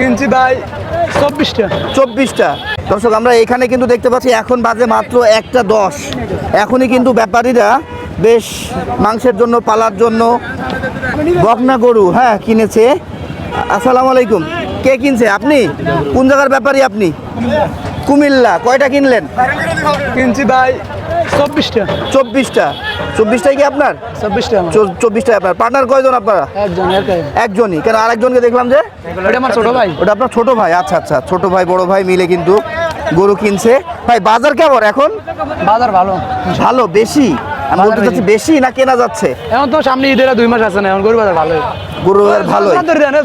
কিনছি ভাই 24টা। 24টা। দর্শক আমরা এখানে কিন্তু দেখতে পাচ্ছি এখন বাজে মাত্র 1:10। এখনই কিন্তু ব্যাপারীরা বেশ মাংসের জন্য পালার জন্য বকনা গরু কিনেছে। আসসালামু আলাইকুম। কে কিনছে? আপনি? কোন জায়গার ব্যাপারী আপনি? কুমিল্লা। কয়টা কিনলেন? কিনছি ভাই 24টা। 24টা। 24টাই কি আপনার? 24টা। 24টাই আপনার। পার্টনার কয়জন আপনারা? একজন একাই। একজনই। কেন আরেকজনকে দেখলাম যে? ওটা আমার ছোট ভাই। ওটা আপনার ছোট ভাই। আচ্ছা আচ্ছা, ছোট ভাই বড় ভাই মিলে কিন্তু গরু কিনছে। ভাই বাজার কেমন এখন? বাজার ভালো। ভালো বেশি? আমি বলতে চাচ্ছি বেশি না কেনা যাচ্ছে? এখন তো সামনে ঈদের 2 মাস আছে না, এখন গরু বাজার ভালোই। গরু বাজার ভালোই।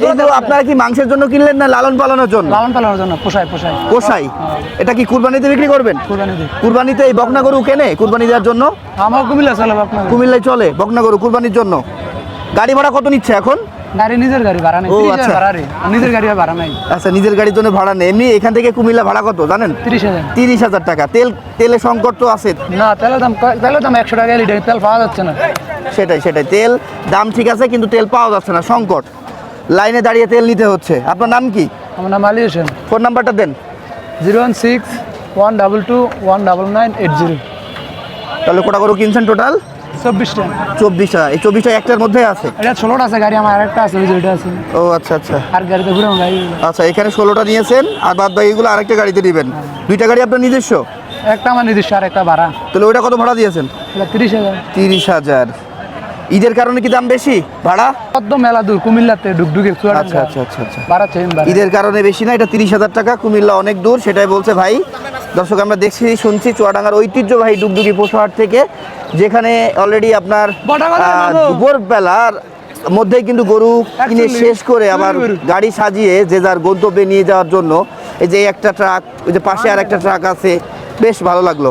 কিন্তু আপনারা কি মাংসের জন্য কিনলেন না লালন পালনের জন্য? লালন পালনের জন্য, পোষায়। পোষাই। এটা কি কুরবানিতে বিক্রি করবেন? কুরবানিতে। কুরবানিতে এই বকনা গরু কেনে কুরবানি দেওয়ার জন্য? আমার কুমিল্লা চালাবো আপনার। কুমিল্লায় চলে বকনা গরু কুরবানির জন্য। গাড়ি ভাড়া কত নিচ্ছে এখন? গাড়ি নিজের গাড়ি ভাড়া নেই। ও, 30,000 আচ্ছা। ভাড়া রে। নিজের গাড়ি আর ভাড়া নাই। আচ্ছা, নিজের গাড়ির জন্য ভাড়া নেই। এমনি এখান থেকে কুমিল্লা ভাড়া কত জানেন? 30,000। 30,000 টাকা। তেলের সংকট তো আছে। না, তেলের দাম 100 টাকা লিটার, তেল পাওয়া যাচ্ছে না। সেটাই তেল দাম ঠিক আছে কিন্তু তেল পাওয়া যাচ্ছে না, সংকট। লাইনে দাঁড়িয়ে তেল নিতে হচ্ছে। আপনার নাম কি? আমার নাম আলী হোসেন। ফোন নাম্বারটা দেন। 016-122-19980। তাহলে কটা গরু কিনছেন টোটাল? 24টা। 24টা। এই 24টা একটার মধ্যে আছে? এটা 16টা আছে গাড়ি, আমার আরেকটা আছে, ওই যে ওইটা আছে। ও আচ্ছা আচ্ছা আর গাড়িতে ঘুরে গাড়ি। আচ্ছা, এখানে 16টা নিয়েছেন আর বাদ বাকিগুলো আরেকটা গাড়িতে নেবেন। দুইটা গাড়ি আপনার নিজস্ব? একটা আমার নিজস্ব, আর একটা ভাড়া। তাহলে ওইটা কত ভাড়া দিয়েছেন? এটা 30,000। 30,000। ঈদের কারণে কি দাম বেশি ভাড়া? কত মেলা দূর কুমিল্লাতে ঢুকঢুকে আচ্ছা আচ্ছা আচ্ছা আচ্ছা। ভাড়া চেন ভাড়া। ঈদের কারণে বেশি না, এটা 30,000 টাকা। কুমিল্লা অনেক দূর, সেটাই বলছে ভাই। দর্শক আমরা দেখছি শুনছি চুয়াডাঙ্গার ঐতিহ্যবাহী ডুগডুগি পশুহাট থেকে, যেখানে অলরেডি আপনার দুপুরবেলার মধ্যেই কিন্তু গরু কিনে শেষ করে আবার গাড়ি সাজিয়ে যে যার গন্তব্যে নিয়ে যাওয়ার জন্য এই যে একটা ট্রাক, ওই যে পাশে আর একটা ট্রাক আছে, বেশ ভালো লাগলো।